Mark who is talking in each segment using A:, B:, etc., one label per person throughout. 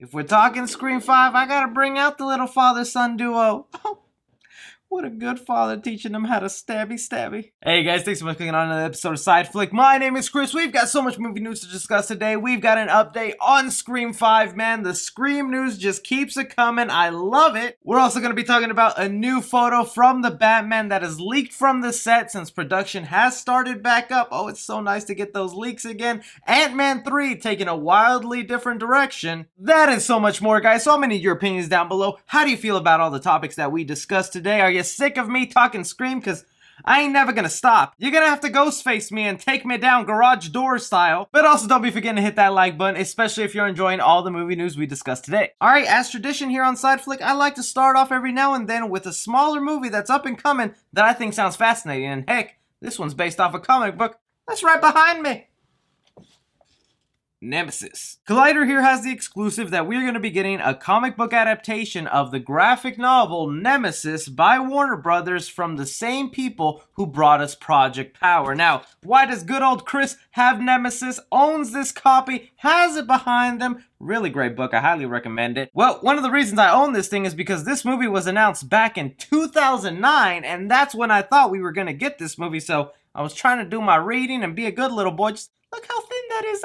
A: If we're talking Scream 5, I gotta bring out the little father-son duo. Oh, what a good father teaching them how to stabby. Hey guys, thanks so much for clicking on another episode of Side Flick. My name is Chris. We've got so much movie news to discuss today. We've got an update on Scream 5, man. The Scream news just keeps it coming. I love it. We're also going to be talking about a new photo from the Batman that is leaked from the set since production has started back up. Oh, it's so nice to get those leaks again. Ant-Man 3 taking a wildly different direction. That and so much more, guys. So I'm going to need your opinions down below. How do you feel about all the topics that we discussed today? Are you sick of me talking Scream? Because I ain't never gonna stop. You're gonna have to Ghostface me and take me down garage door style. But also don't be forgetting to hit that like button, especially if you're enjoying all the movie news we discussed today. Alright, as tradition here on Side Flick, I like to start off every now and then with a smaller movie that's up and coming that I think sounds fascinating. And heck, this one's based off a comic book that's right behind me. Nemesis. Collider here has the exclusive that we're going to be getting a comic book adaptation of the graphic novel Nemesis by Warner Brothers from the same people who brought us Project Power. Now, why does good old Chris have Nemesis, owns this copy, has it behind them? Really great book. I highly recommend it. Well, one of the reasons I own this thing is because this movie was announced back in 2009, and that's when I thought we were going to get this movie, so I was trying to do my reading and be a good little boy. Just look how thin that is.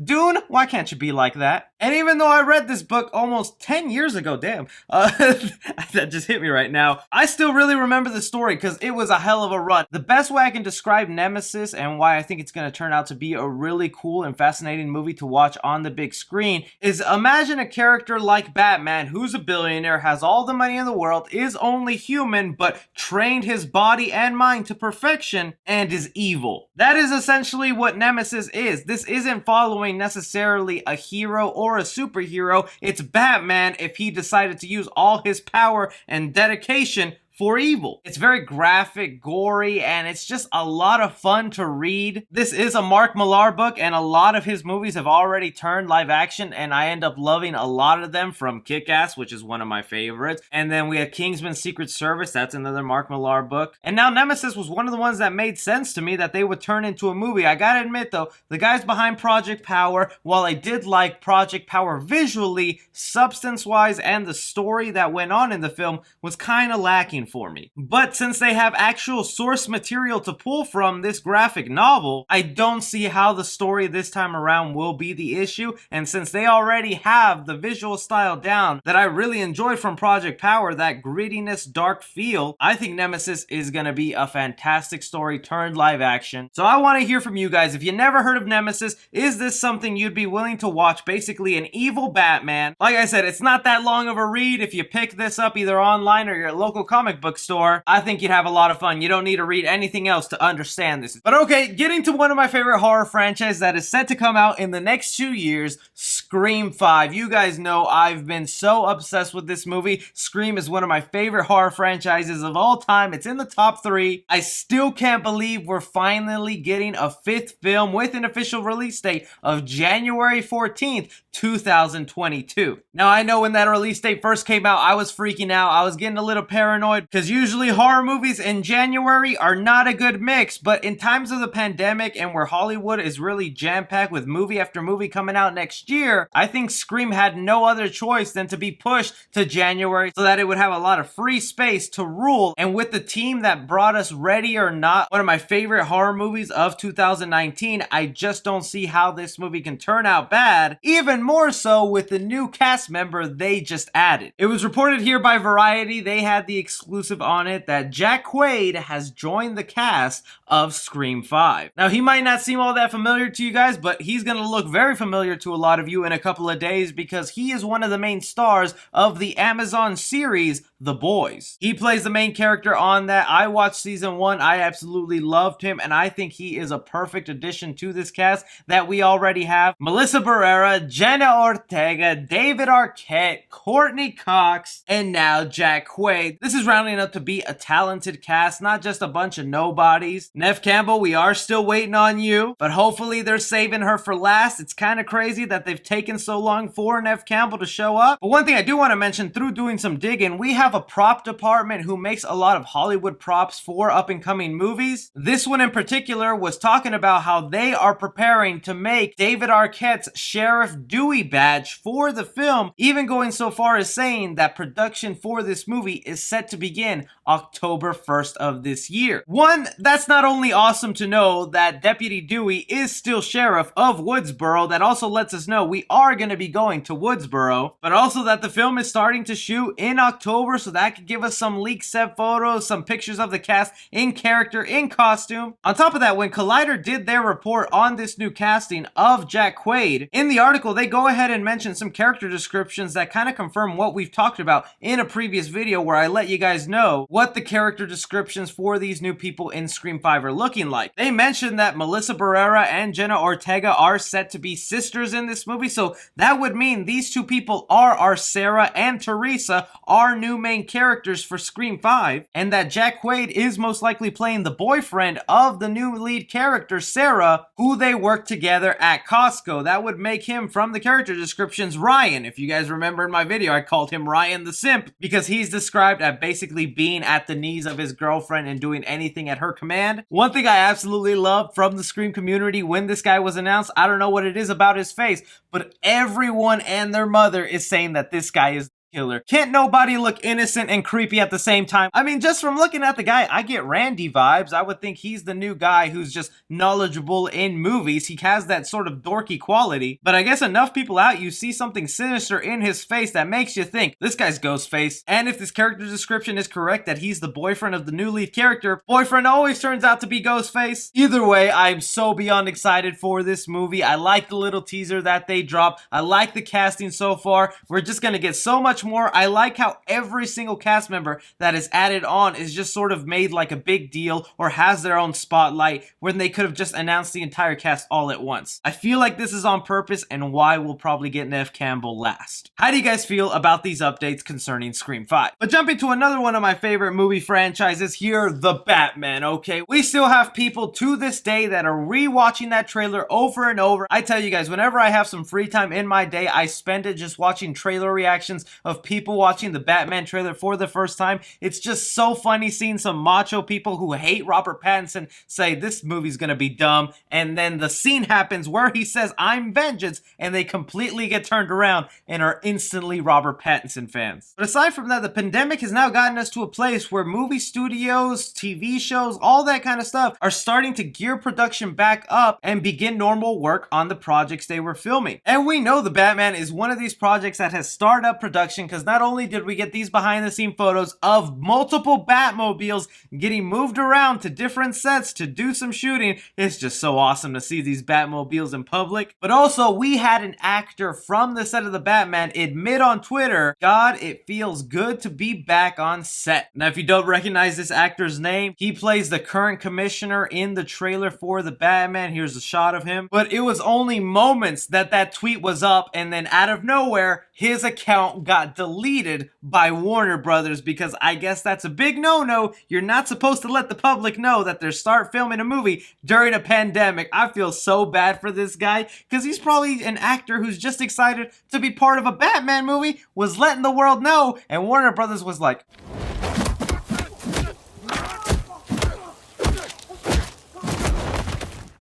A: Dune, why can't you be like that? And even though I read this book almost 10 years ago, damn, that just hit me right now, I still really remember the story because it was a hell of a run. The best way I can describe Nemesis and why I think it's going to turn out to be a really cool and fascinating movie to watch on the big screen is imagine a character like Batman who's a billionaire, has all the money in the world, is only human, but trained his body and mind to perfection and is evil. That is essentially what Nemesis is. This isn't following necessarily a hero or a superhero. It's Batman if he decided to use all his power and dedication for evil. It's very graphic, gory, and it's just a lot of fun to read. This is a Mark Millar book, and a lot of his movies have already turned live action, and I end up loving a lot of them, from Kick-Ass, which is one of my favorites, and then we have Kingsman Secret Service, that's another Mark Millar book, and now Nemesis was one of the ones that made sense to me that they would turn into a movie. I gotta admit though, the guys behind Project Power, while I did like Project Power visually, substance-wise, and the story that went on in the film was kind of lacking for me. But since they have actual source material to pull from this graphic novel, I don't see how the story this time around will be the issue, and since they already have the visual style down that I really enjoyed from Project Power, that grittiness, dark feel, I think Nemesis is gonna be a fantastic story turned live action. So I want to hear from you guys. If you never heard of Nemesis, is this something you'd be willing to watch? Basically an evil Batman. Like I said, it's not that long of a read. If you pick this up either online or your local comic book store, I think you'd have a lot of fun. You don't need to read anything else to understand this. But okay, getting to one of my favorite horror franchises that is set to come out in the next 2 years, Scream 5. You guys know I've been so obsessed with this movie. Scream is one of my favorite horror franchises of all time. It's in the top 3. I still can't believe we're finally getting a 5th film with an official release date of January 14th, 2022. Now, I know when that release date first came out, I was freaking out. I was getting a little paranoid because usually horror movies in January are not a good mix, but in times of the pandemic and where Hollywood is really jam-packed with movie after movie coming out next year, I think Scream had no other choice than to be pushed to January so that it would have a lot of free space to rule. And with the team that brought us Ready or Not, one of my favorite horror movies of 2019, I just don't see how this movie can turn out bad, even more so with the new cast member they just added. It was reported here by Variety, they had the exclusive on it, that Jack Quaid has joined the cast of Scream 5. Now, he might not seem all that familiar to you guys, but he's gonna look very familiar to a lot of you in a couple of days because he is one of the main stars of the Amazon series The Boys. He plays the main character on that. I watched season 1. I absolutely loved him, and I think he is a perfect addition to this cast that we already have. Melissa Barrera, Jenna Ortega, David Arquette, Courtney Cox, and now Jack Quaid. This is rounding up to be a talented cast, not just a bunch of nobodies. Neve Campbell, we are still waiting on you, but hopefully they're saving her for last. It's kind of crazy that they've taken so long for Neve Campbell to show up. But one thing I do want to mention, through doing some digging, we have have a prop department who makes a lot of Hollywood props for up and coming movies. This one in particular was talking about how they are preparing to make David Arquette's Sheriff Dewey badge for the film, even going so far as saying that production for this movie is set to begin October 1st of this year. One, that's not only awesome to know that Deputy Dewey is still Sheriff of Woodsboro, that also lets us know we are going to be going to Woodsboro, but also that the film is starting to shoot in October, so that could give us some leaked set photos, some pictures of the cast in character, in costume. On top of that, when Collider did their report on this new casting of Jack Quaid, in the article they go ahead and mention some character descriptions that kind of confirm what we've talked about in a previous video where I let you guys know what the character descriptions for these new people in Scream 5 are looking like. They mentioned that Melissa Barrera and Jenna Ortega are set to be sisters in this movie, so that would mean these two people are our Sarah and Teresa, our new main characters for Scream 5, and that Jack Quaid is most likely playing the boyfriend of the new lead character, Sarah, who they work together at Costco. That would make him, from the character descriptions, Ryan. If you guys remember in my video, I called him Ryan the Simp because he's described as basically being at the knees of his girlfriend and doing anything at her command. One thing I absolutely love from the Scream community when this guy was announced, I don't know what it is about his face, but everyone and their mother is saying that this guy is killer. Can't nobody look innocent and creepy at the same time? I mean, just from looking at the guy, I get Randy vibes. I would think he's the new guy who's just knowledgeable in movies. He has that sort of dorky quality, but I guess enough people out, you see something sinister in his face that makes you think this guy's Ghostface. And if this character description is correct, that he's the boyfriend of the new lead character, boyfriend always turns out to be Ghostface. Either way, I'm so beyond excited for this movie. I like the little teaser that they dropped. I like the casting so far. We're just gonna get so much more. I like how every single cast member that is added on is just sort of made like a big deal or has their own spotlight when they could have just announced the entire cast all at once. I feel like this is on purpose and why we'll probably get Neve Campbell last. How do you guys feel about these updates concerning Scream 5? But jumping to another one of my favorite movie franchises here, The Batman, okay? We still have people to this day that are rewatching that trailer over and over. I tell you guys, whenever I have some free time in my day, I spend it just watching trailer reactions of people watching the Batman trailer for the first time. It's just so funny seeing some macho people who hate Robert Pattinson say this movie's gonna be dumb, and then the scene happens where he says I'm vengeance and they completely get turned around and are instantly Robert Pattinson fans. But aside from that, the pandemic has now gotten us to a place where movie studios, TV shows, all that kind of stuff are starting to gear production back up and begin normal work on the projects they were filming. And we know the Batman is one of these projects that has started up production, because not only did we get these behind the scene photos of multiple Batmobiles getting moved around to different sets to do some shooting, it's just so awesome to see these Batmobiles in public, but also we had an actor from the set of the Batman admit on Twitter, God, it feels good to be back on set. Now if you don't recognize this actor's name, he plays the current commissioner in the trailer for the Batman. Here's a shot of him, but it was only moments that that tweet was up, and then out of nowhere his account got deleted by Warner Brothers, because I guess that's a big no-no. You're not supposed to let the public know that they're start filming a movie during a pandemic. I feel so bad for this guy, because he's probably an actor who's just excited to be part of a Batman movie, was letting the world know, and Warner Brothers was like,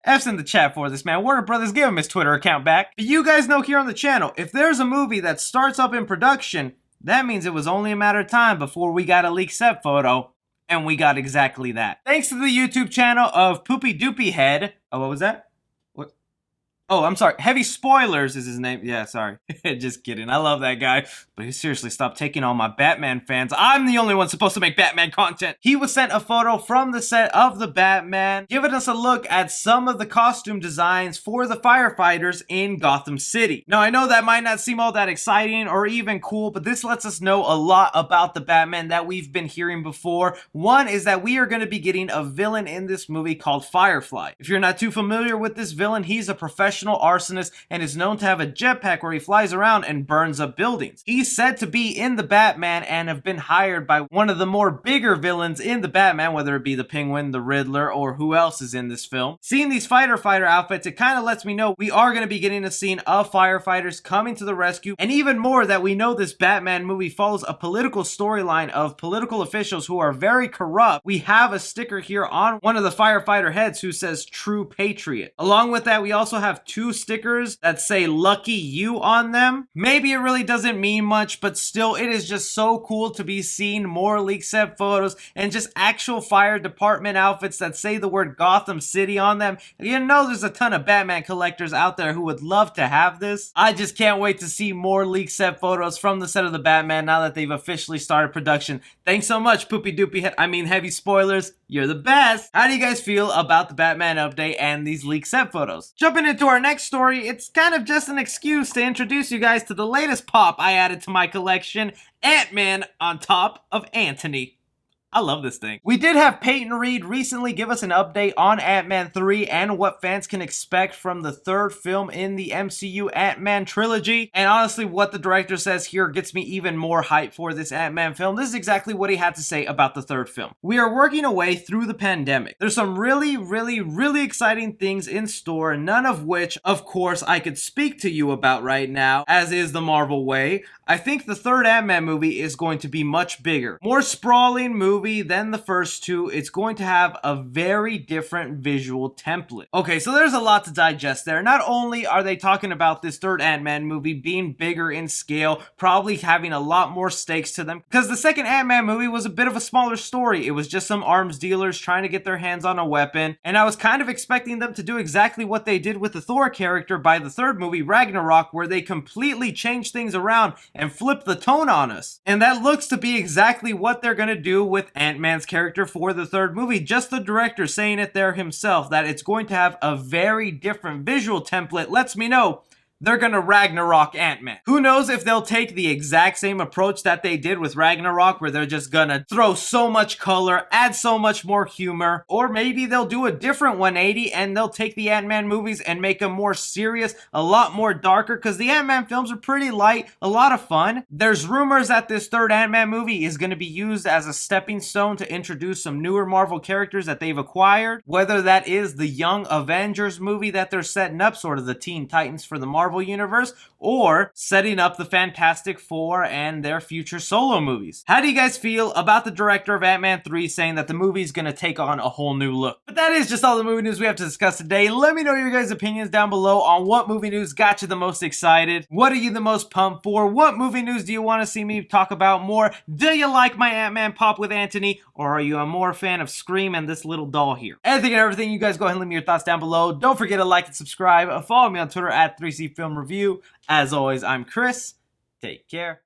A: F's in the chat for this, man. Warner Brothers, give him his Twitter account back. But you guys know here on the channel, if there's a movie that starts up in production, that means it was only a matter of time before we got a leaked set photo, and we got exactly that. Thanks to the YouTube channel of Poopy Doopy Head. Oh, what was that? What? Oh, I'm sorry. Heavy Spoilers is his name. Yeah, sorry. Just kidding. I love that guy. But he seriously stopped taking all my Batman fans. I'm the only one supposed to make Batman content. He was sent a photo from the set of the Batman, giving us a look at some of the costume designs for the firefighters in Gotham City. Now, I know that might not seem all that exciting or even cool, but this lets us know a lot about the Batman that we've been hearing before. One is that we are going to be getting a villain in this movie called Firefly. If you're not too familiar with this villain, he's a professional professional arsonist and is known to have a jetpack where he flies around and burns up buildings. He's said to be in the Batman and have been hired by one of the more bigger villains in the Batman, whether it be the Penguin, the Riddler, or who else is in this film. Seeing these fighter outfits, it kind of lets me know we are going to be getting a scene of firefighters coming to the rescue, and even more that we know this Batman movie follows a political storyline of political officials who are very corrupt. We have a sticker here on one of the firefighter heads who says True Patriot. Along with that, we also have 2 stickers that say Lucky You on them. Maybe it really doesn't mean much, but still, it is just so cool to be seeing more leak set photos and just actual fire department outfits that say the word Gotham City on them. You know there's a ton of Batman collectors out there who would love to have this. I just can't wait to see more leak set photos from the set of the Batman now that they've officially started production. Thanks so much, Poopy Doopy Heavy Spoilers. You're the best. How do you guys feel about the Batman update and these leak set photos? Jumping into our next story, it's kind of just an excuse to introduce you guys to the latest pop I added to my collection, Ant-Man on top of Antony. I love this thing. We did have Peyton Reed recently give us an update on Ant-Man 3 and what fans can expect from the 3rd film in the MCU Ant-Man trilogy. And honestly, what the director says here gets me even more hyped for this Ant-Man film. This is exactly what he had to say about the 3rd film. We are working our way through the pandemic. There's some really exciting things in store, none of which, of course, I could speak to you about right now, as is the Marvel way. I think the 3rd Ant-Man movie is going to be much bigger, more sprawling movie than the first 2. It's going to have a very different visual template. Okay, so there's a lot to digest there. Not only are they talking about this 3rd Ant-Man movie being bigger in scale, probably having a lot more stakes to them, because the 2nd Ant-Man movie was a bit of a smaller story. It was just some arms dealers trying to get their hands on a weapon, and I was kind of expecting them to do exactly what they did with the Thor character by the 3rd movie, Ragnarok, where they completely changed things around and flip the tone on us. And that looks to be exactly what they're gonna do with Ant-Man's character for the 3rd movie. Just the director saying it there himself, that it's going to have a very different visual template, lets me know they're gonna Ragnarok Ant-Man. Who knows if they'll take the exact same approach that they did with Ragnarok, where they're just gonna throw so much color, add so much more humor, or maybe they'll do a different 180 and they'll take the Ant-Man movies and make them more serious, a lot more darker, because the Ant-Man films are pretty light, a lot of fun. There's rumors that this 3rd Ant-Man movie is gonna be used as a stepping stone to introduce some newer Marvel characters that they've acquired, whether that is the Young Avengers movie that they're setting up, sort of the Teen Titans for the Marvel universe, or setting up the Fantastic Four and their future solo movies. How do you guys feel about the director of Ant-Man 3 saying that the movie is going to take on a whole new look? But that is just all the movie news we have to discuss today. Let me know your guys' opinions down below on what movie news got you the most excited. What are you the most pumped for? What movie news do you want to see me talk about more? Do you like my Ant-Man pop with Antony, or are you a more fan of Scream and this little doll here? Anything and everything, you guys go ahead and leave me your thoughts down below. Don't forget to like and subscribe. Follow me on Twitter at 3C Film Review. As always, I'm Chris. Take care.